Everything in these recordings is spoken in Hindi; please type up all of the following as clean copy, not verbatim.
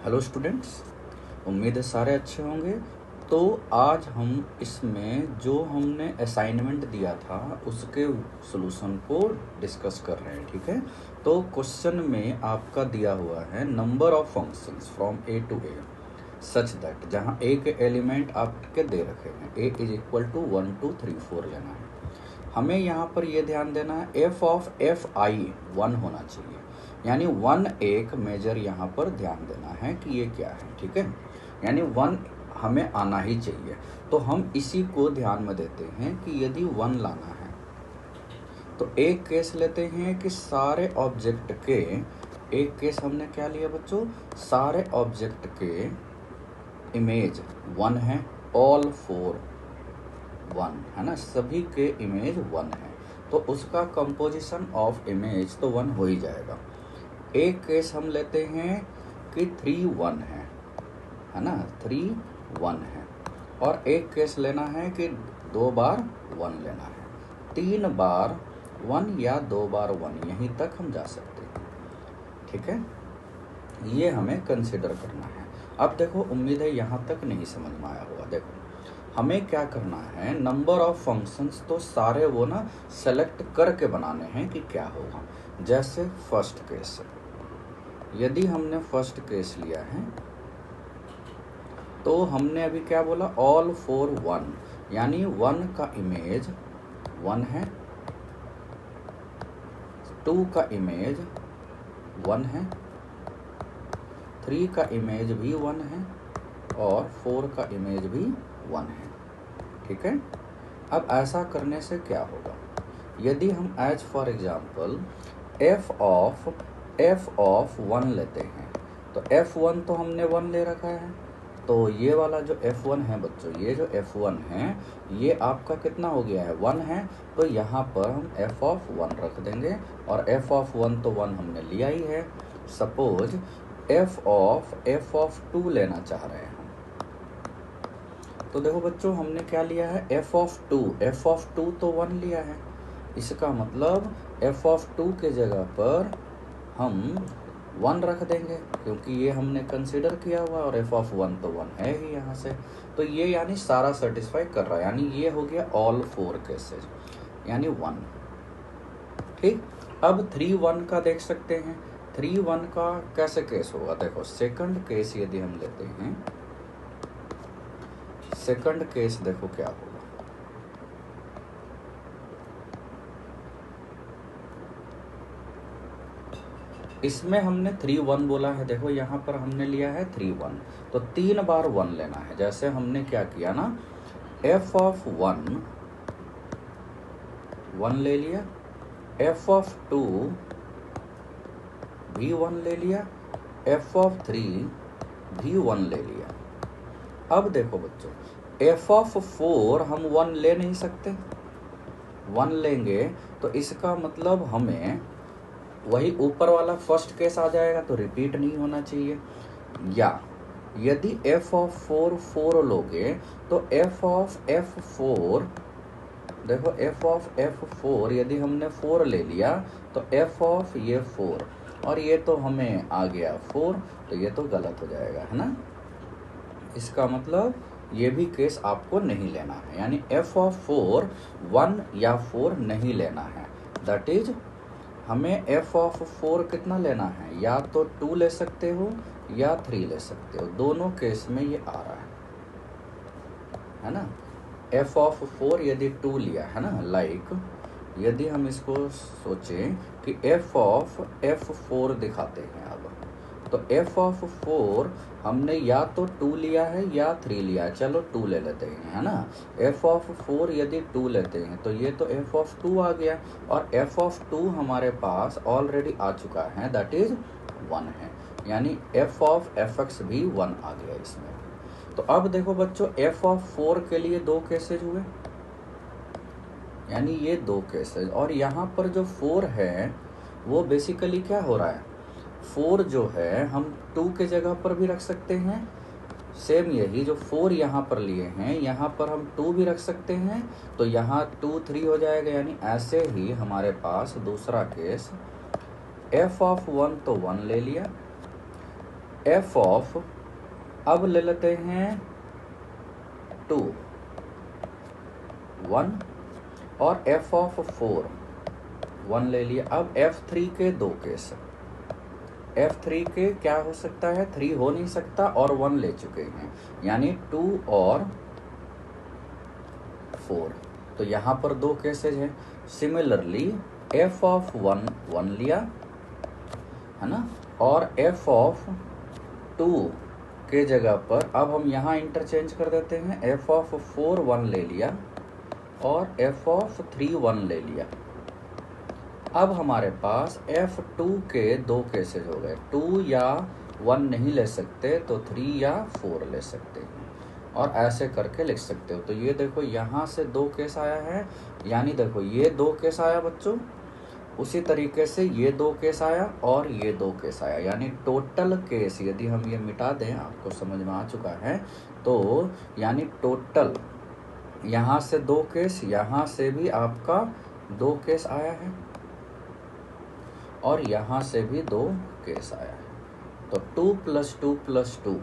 हेलो स्टूडेंट्स, उम्मीद है सारे अच्छे होंगे। तो आज हम इसमें जो हमने असाइनमेंट दिया था उसके सॉल्यूशन को डिस्कस कर रहे हैं, ठीक है। तो क्वेश्चन में आपका दिया हुआ है number of functions from A to A such that, जहाँ ए के एलिमेंट आपके दे रखे हैं ए इज इक्वल टू 1 2 3 4 लेना है। हमें यहाँ पर ये ध्यान देना है एफ ऑफ एफ आई 1 होना चाहिए, यानी 1 एक मेजर यहाँ पर ध्यान देना है कि ये क्या है, ठीक है। यानी 1 हमें आना ही चाहिए। तो हम इसी को ध्यान में देते हैं कि यदि 1 लाना है तो एक केस लेते हैं कि सारे ऑब्जेक्ट के, एक केस हमने क्या लिया बच्चों, सारे ऑब्जेक्ट के इमेज 1 है, ऑल 4 1 है ना, सभी के इमेज 1 है, तो उसका कंपोजिशन ऑफ इमेज तो 1 हो ही जाएगा। एक केस हम लेते हैं कि 3 1 है ना, 3 1 है। और एक केस लेना है कि 2 बार 1 लेना है, 3 बार 1 या 2 बार 1, यहीं तक हम जा सकते हैं, ठीक है। ये हमें कंसिडर करना है। अब देखो, उम्मीद है यहाँ तक नहीं समझ में आया होगा। देखो हमें क्या करना है, नंबर ऑफ फंक्शंस तो सारे वो ना सेलेक्ट करके बनाने हैं कि क्या होगा। जैसे फर्स्ट केस, यदि हमने फर्स्ट केस लिया है तो हमने अभी क्या बोला, ऑल 4 1, यानी 1 का इमेज 1 है, 2 का इमेज 1 है, 3 का इमेज भी 1 है और 4 का इमेज भी 1 है, ठीक है। अब ऐसा करने से क्या होगा, यदि हम as for example F of 1 लेते हैं तो F1 तो हमने 1 ले रखा है, तो ये वाला जो F1 है बच्चों, ये जो F1 है ये आपका कितना हो गया है, 1 है। तो यहाँ पर हम f ऑफ 1 रख देंगे और f ऑफ 1 तो 1 हमने लिया ही है। सपोज f ऑफ 2 लेना चाह रहे हैं हम, तो देखो बच्चों हमने क्या लिया है, f ऑफ 2 तो 1 लिया है। इसका मतलब f ऑफ 2 के जगह पर हम 1 रख देंगे, क्योंकि ये हमने कंसिडर किया हुआ और f ऑफ 1 तो 1 है ही यहाँ से। तो ये यानी सारा सेटिस्फाई कर रहा है, यानी ये हो गया ऑल 4 केसेस, यानी 1, ठीक। अब 3 1 का देख सकते हैं, 3 1 का कैसे केस होगा। देखो सेकंड केस यदि हम लेते हैं, सेकंड केस देखो क्या होगा, इसमें हमने 3 1 बोला है। देखो यहाँ पर हमने लिया है 3 1, तो 3 बार 1 लेना है। जैसे हमने क्या किया ना, f ऑफ 1 ले लिया, f ऑफ 2 भी 1 ले लिया, f ऑफ 3 भी 1 ले लिया। अब देखो बच्चों, f ऑफ 4 हम 1 ले नहीं सकते, 1 लेंगे तो इसका मतलब हमें वही ऊपर वाला फर्स्ट केस आ जाएगा, तो रिपीट नहीं होना चाहिए। या यदि f ऑफ 4 4 लोगे तो f ऑफ f4, देखो f ऑफ f4 यदि हमने 4 ले लिया तो f ऑफ ये 4 और ये तो हमें आ गया 4, तो ये तो गलत हो जाएगा, है ना। इसका मतलब ये भी केस आपको नहीं लेना है, यानी f ऑफ 4 1 या 4 नहीं लेना है। दैट इज हमें f ऑफ 4 कितना लेना है, या तो 2 ले सकते हो या 3 ले सकते हो, दोनों केस में ये आ रहा है ना। f ऑफ 4 यदि 2 लिया है ना, लाइक यदि हम इसको सोचें कि f ऑफ f4 दिखाते हैं, अब तो f ऑफ 4 हमने या तो 2 लिया है या 3 लिया है, चलो 2 ले लेते हैं, है ना। f ऑफ 4 यदि 2 लेते हैं तो ये तो f ऑफ 2 आ गया, और f ऑफ 2 हमारे पास ऑलरेडी आ चुका है, दैट इज 1 है, यानी f ऑफ fx भी 1 आ गया इसमें। तो अब देखो बच्चों, f ऑफ 4 के लिए 2 केसेज हुए, यानी ये 2 केसेज, और यहाँ पर जो 4 है वो बेसिकली क्या हो रहा है, 4 जो है हम 2 के जगह पर भी रख सकते हैं, सेम यही जो 4 यहाँ पर लिए हैं यहाँ पर हम 2 भी रख सकते हैं, तो यहाँ 2 3 हो जाएगा। यानी ऐसे ही हमारे पास दूसरा केस f ऑफ 1 तो 1 ले लिया, एफ ऑफ, अब ले लेते हैं 2 1, और एफ ऑफ 4 1 ले लिया। अब F3 के 2 केस, F3 के क्या हो सकता है, 3 हो नहीं सकता और 1 ले चुके हैं, यानी 2 और 4, तो यहाँ पर 2 केसेज है। सिमिलरली एफ ऑफ 1 1 लिया है ना, और एफ ऑफ 2 के जगह पर अब हम यहाँ इंटरचेंज कर देते हैं, एफ ऑफ 4 1 ले लिया और एफ ऑफ 3 1 ले लिया। अब हमारे पास F2 के 2 केसेज हो गए, 2 या 1 नहीं ले सकते तो 3 या 4 ले सकते हैं, और ऐसे करके लिख सकते हो। तो ये देखो यहाँ से 2 केस आया है, यानी देखो ये 2 केस आया बच्चों, उसी तरीके से ये 2 केस आया और ये 2 केस आया, यानी टोटल केस यदि हम ये मिटा दें, आपको समझ में आ चुका है, तो यानी टोटल यहाँ से 2 केस, यहाँ से भी आपका 2 केस आया है, और यहाँ से भी 2 केस आया है। तो 2 + 2 + 2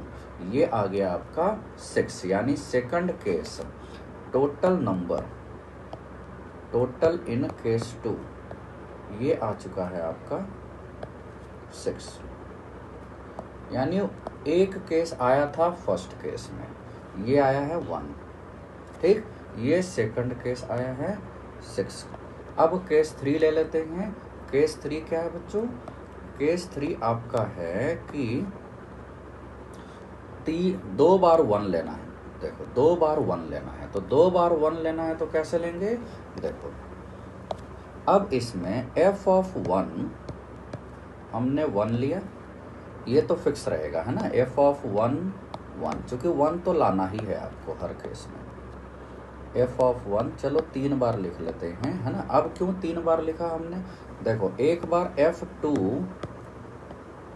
ये आ गया आपका 6, यानी second case total number, total in case 2 ये आ चुका है आपका 6, यानी एक केस आया था फर्स्ट केस में, ये आया है 1, ठीक, ये सेकंड केस आया है 6। अब केस 3 ले लेते हैं। केस 3 क्या है बच्चों, केस 3 आपका है कि 2 बार 1 लेना है, देखो 2 बार 1 लेना है, तो 2 बार 1 लेना है तो कैसे लेंगे, देखो अब इसमें f ऑफ 1 हमने 1 लिया, ये तो फिक्स रहेगा है ना, f ऑफ 1 1, चूंकि 1 तो लाना ही है आपको हर केस में, f ऑफ 1 चलो 3 बार लिख लेते हैं है ना। अब क्यों 3 बार लिखा हमने, देखो एक बार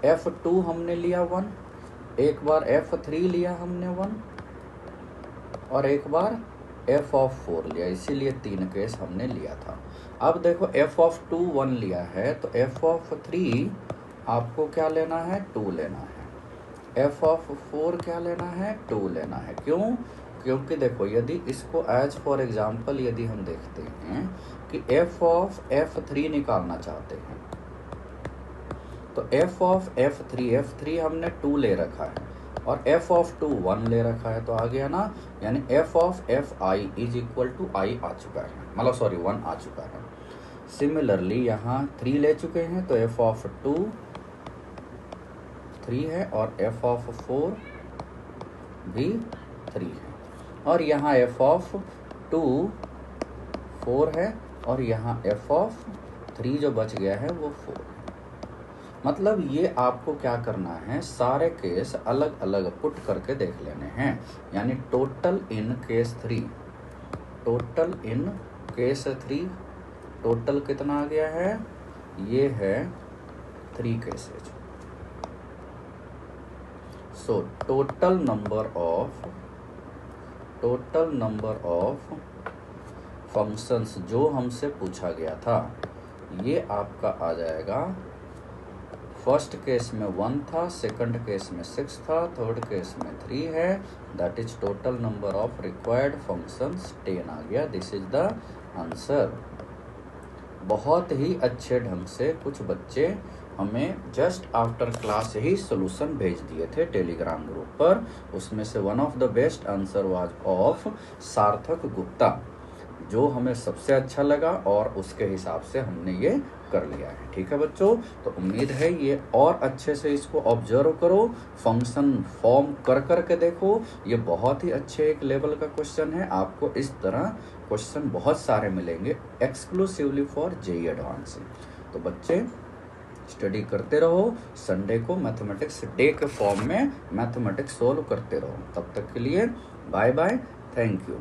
F2 हमने लिया 1, एक बार F3 लिया हमने 1, और एक बार f ऑफ 4 लिया, इसीलिए 3 केस हमने लिया था। अब देखो f ऑफ 2 1 लिया है, तो f ऑफ 3 आपको क्या लेना है, 2 लेना है, f ऑफ 4 क्या लेना है, 2 लेना है। क्यों, क्योंकि देखो यदि इसको एज फॉर एग्जांपल यदि हम देखते हैं कि f ऑफ F3 निकालना चाहते हैं, तो f ऑफ F3 हमने 2 ले रखा है, और f ऑफ 2 1 ले रखा है, तो आ गया ना, यानी f of Fi is equal to I आ चुका है, मतलब सॉरी 1 आ चुका है। सिमिलरली यहाँ 3 ले चुके हैं, तो f ऑफ 2 3 है, और f ऑफ 4 भी 3 है, और यहाँ f ऑफ 2 4 है, और यहाँ f ऑफ 3 जो बच गया है वो 4 है। मतलब ये आपको क्या करना है, सारे केस अलग अलग पुट करके देख लेने हैं, यानी total in case 3, total in case 3 total कितना आ गया है, ये है 3 cases. So total number of functions जो हमसे पूछा गया था, ये आपका आ जाएगा, फर्स्ट केस में 1 था, सेकंड केस में 6 था, थर्ड केस में 3 है, that is total number of required functions 10 आ गया। This is the answer. बहुत ही अच्छे ढंग से कुछ बच्चे हमें जस्ट आफ्टर क्लास ही सॉल्यूशन भेज दिए थे टेलीग्राम ग्रुप पर, उसमें से one of the best answer was of सार्थक गुप्ता, जो हमें सबसे अच्छा लगा, और उसके हिसाब से हमने ये कर लिया है। ठीक है बच्चों, तो उम्मीद है ये और अच्छे से इसको ऑब्जर्व करो, फंक्शन फॉर्म कर के देखो, ये बहुत ही अच्छे एक लेवल का क्वेश्चन है। आपको इस तरह क्वेश्चन बहुत सारे मिलेंगे एक्सक्लूसिवली फॉर जेईई एडवांस। तो बच्चे स्टडी करते रहो, संडे को मैथमेटिक्स डे के फॉर्म में मैथमेटिक्स सोल्व करते रहो। तब तक के लिए बाय बाय, थैंक यू।